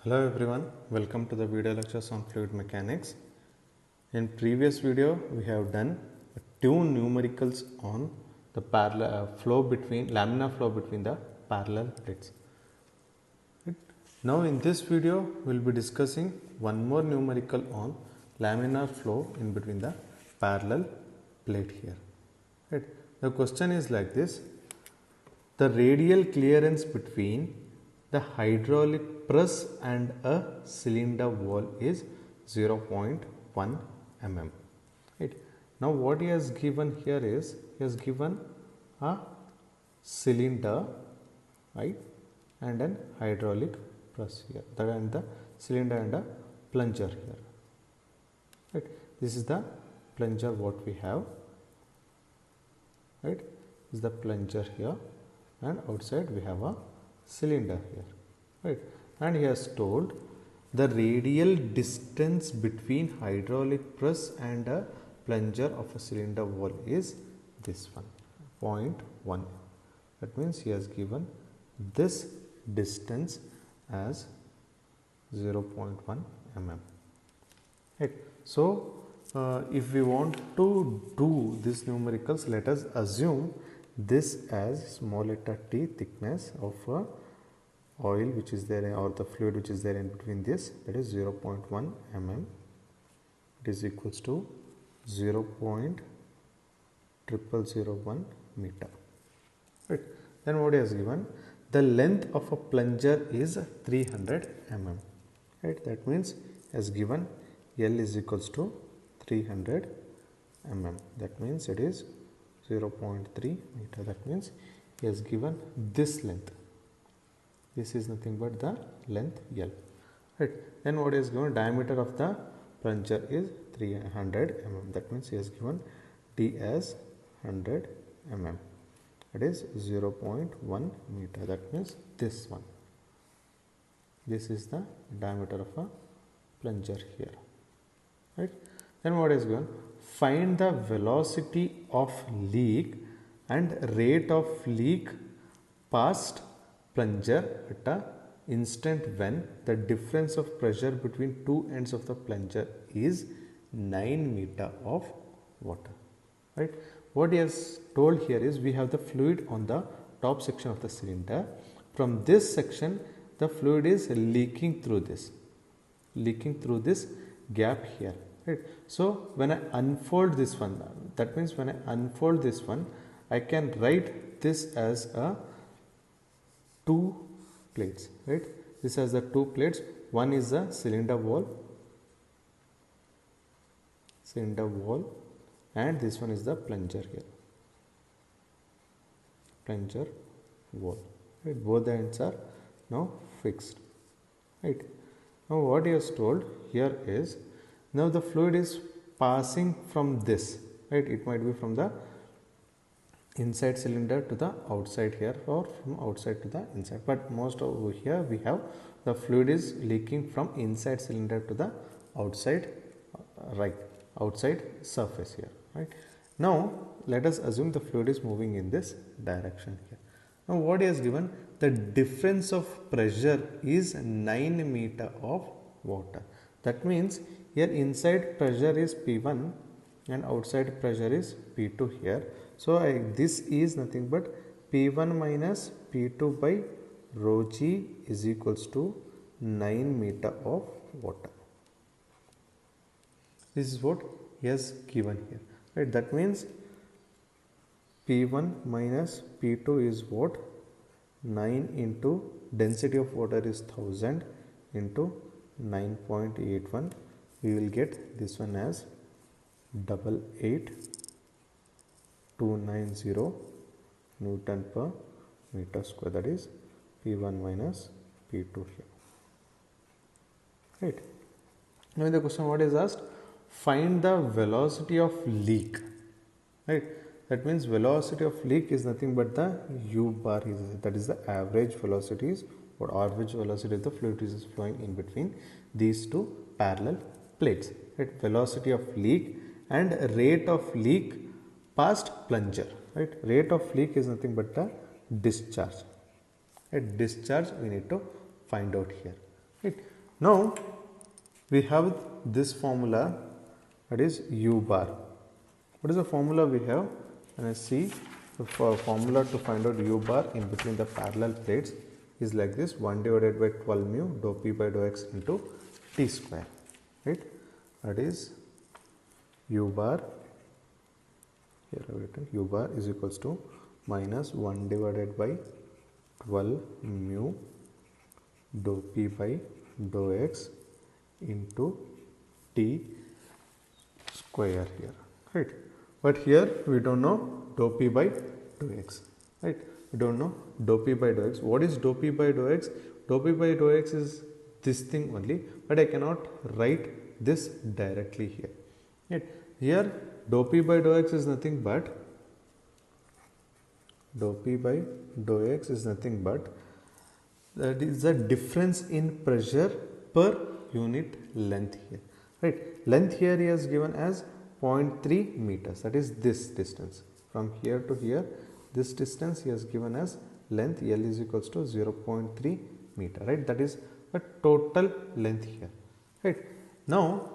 Hello everyone, welcome to the video lectures on fluid mechanics. In previous video we have done two numericals on the parallel laminar flow between the parallel plates. Right. Now in this video we will be discussing one more numerical on laminar flow in between the parallel plate here. Right. The question is like this: the radial clearance between the hydraulic press and a cylinder wall is 0.1 mm. Right. Now what he has given here is, he has given a cylinder, right, and an hydraulic press here, and the cylinder and a plunger here. Right. This is the plunger what we have. Right. This is the plunger here, and outside we have a cylinder here, right? And he has told the radial distance between hydraulic press and a plunger of a cylinder wall is this one, 0.1. That means he has given this distance as 0.1 mm. Right. So if we want to do these numericals, let us assume this as small letter t thickness of a oil which is there, or the fluid which is there in between this, that is 0.1 mm. It is equals to 0.0001 meter. Right. Then what he has given, the length of a plunger is 300 mm. Right. That means he has given L is equals to 300 mm. That means it is 0.3 meter. That means he has given this length. This is nothing but the length L. Right. Then what he has given, diameter of the plunger is 300 mm. That means he has given D as 100 mm. That is 0.1 meter. That means this one. This is the diameter of a plunger here. Right. Then what is given, find the velocity of leak and rate of leak past plunger at a instant when the difference of pressure between two ends of the plunger is 9 meter of water. Right. What he has told here is, we have the fluid on the top section of the cylinder. From this section the fluid is leaking through this gap here. Right. So when I unfold this one, that means when I unfold this one, I can write this as a two plates. Right. This has the two plates. One is the cylinder wall, and this one is the plunger here, plunger wall. Right. Both the ends are now fixed. Right. Now what he has told here is, now the fluid is passing from this, right? It might be from the inside cylinder to the outside here, or from outside to the inside. But most over here we have the fluid is leaking from inside cylinder to the outside, outside surface here, right? Now let us assume the fluid is moving in this direction here. Now what he has given, the difference of pressure is 9 meter of water. That means here inside pressure is P1 and outside pressure is P2 here. So this is nothing but P1 minus P2 by rho g is equals to 9 meter of water. This is what he has given here. Right. That means P1 minus P2 is what? 9 into density of water is 1000 into 9.81. We will get this one as 88290 Newton per meter square. That is P1 minus P2 here. Right. Now in the question what is asked, find the velocity of leak. Right. That means velocity of leak is nothing but the U bar, that is the average velocities or average velocity of the fluid which is flowing in between these two parallel plates. Right. Velocity of leak and rate of leak past plunger. Right. Rate of leak is nothing but the discharge. Right. Discharge we need to find out here. Right. Now we have this formula, that is u bar. What is the formula we have? And I see the formula to find out u bar in between the parallel plates is like this: 1 divided by 12 mu dou p by dou x into t square, right? That is u bar, here I have written u bar is equals to minus 1 divided by 12 mu dou p by dou x into t square here, right? But here we don't know dou p by dou x, right? We don't know dou p by dou x. What is dou p by dou x? Dou p by dou x is this thing only, but I cannot write this directly here, right? Here dou p by dou x is nothing but that is the difference in pressure per unit length here, right? Length here he has given as 0.3 meters, that is this distance from here to here. This distance he has given as length L is equals to 0.3 meter, right? That is the total length here, right? Now,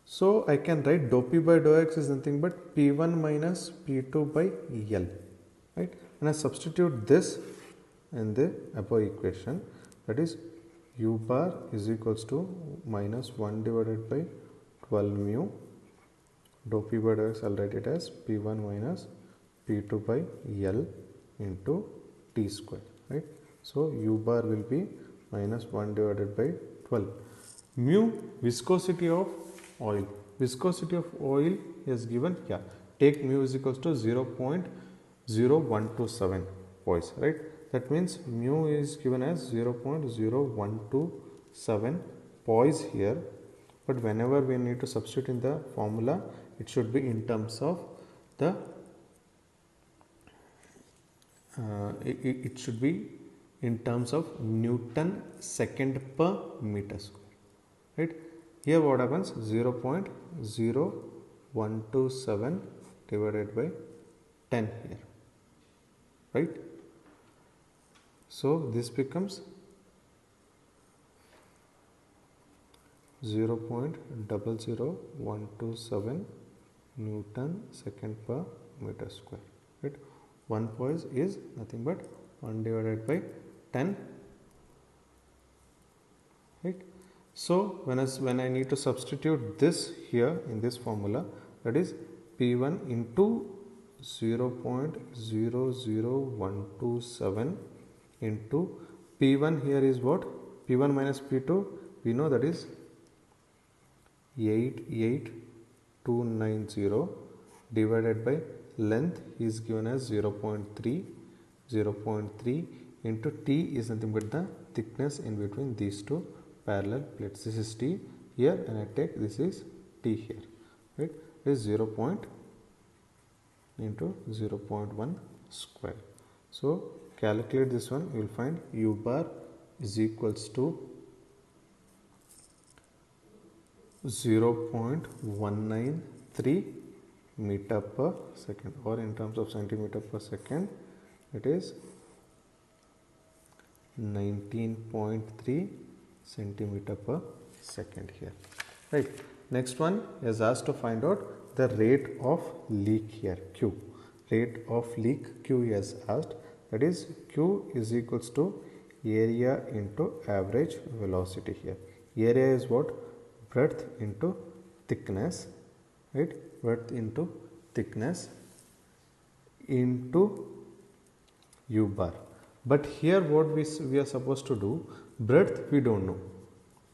so I can write dou p by dou x is nothing but P1 minus P2 by L, right? And I substitute this in the above equation, that is u bar is equals to minus 1 divided by 12 mu dou p by dou x, I'll write it as P1 minus P2 by L into t square, right? So u bar will be minus 1 divided by 12. Mu, viscosity of oil. Viscosity of oil is given here. Take mu is equals to 0.0127 poise, right? That means mu is given as 0.0127 poise here. But whenever we need to substitute in the formula, it should be in terms of the it should be in terms of Newton second per meter square, right? Here what happens? 0.0127 divided by 10 here, right? So this becomes 0.00127 Newton second per meter square, right? 1 poise is nothing but 1 divided by 10, right? So when I need to substitute this here in this formula, that is P1 into 0.00127 into P1 here is what? P1 minus P2 we know, that is 88290 divided by length is given as 0.3 into t is nothing but the thickness in between these two parallel plates. This is t here and I take this is t here, right? This is 0 into 0.1 square. So calculate this one, you will find u bar is equals to 0.193 meter per second, or in terms of centimeter per second it is 19.3 centimeter per second here, right? Next one is asked to find out the rate of leak here, Q. Rate of leak Q is asked, that is Q is equals to area into average velocity here. Area is what? Breadth into thickness, right? Breadth into thickness into u bar. But here what we are supposed to do, breadth we don't know,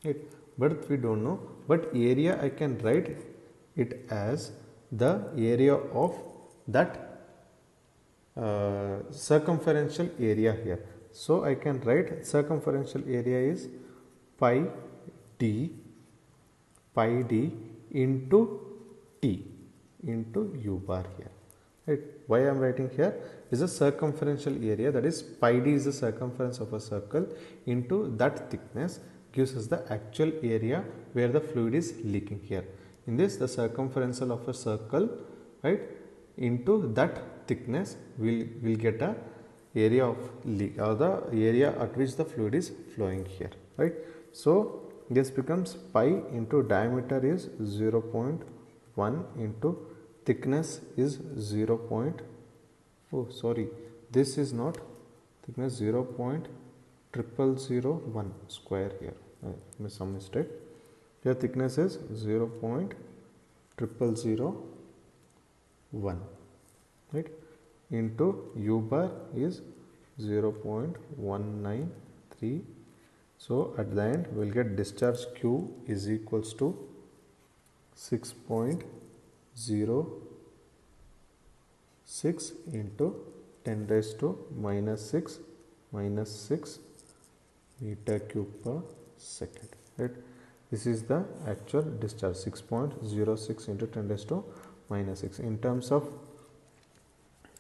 right? Breadth we don't know, but area I can write it as the area of that circumferential area here. So I can write circumferential area is pi d into t into u bar here, right? Why I am writing here is a circumferential area, that is pi d is the circumference of a circle into that thickness gives us the actual area where the fluid is leaking here. In this, the circumferential of a circle, right, into that thickness will get a area of leak, or the area at which the fluid is flowing here. right? So this becomes pi into diameter is 0.1 into thickness is 0. Oh sorry, this is not thickness, 0.0001 square here. I made some mistake. Here thickness is 0.0001, right, into u bar is 0.193. So at the end we will get discharge Q is equals to 6.06 into 10 raised to minus 6 meter cube per second, right? This is the actual discharge, 6.06 into 10 raised to minus 6. In terms of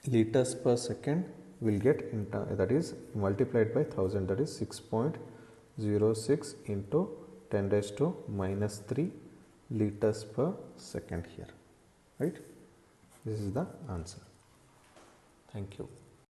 liters per second, we will get that is multiplied by 1000, that is 6.06 into 10 raised to minus 3 liters per second here, right? This is the answer. Thank you.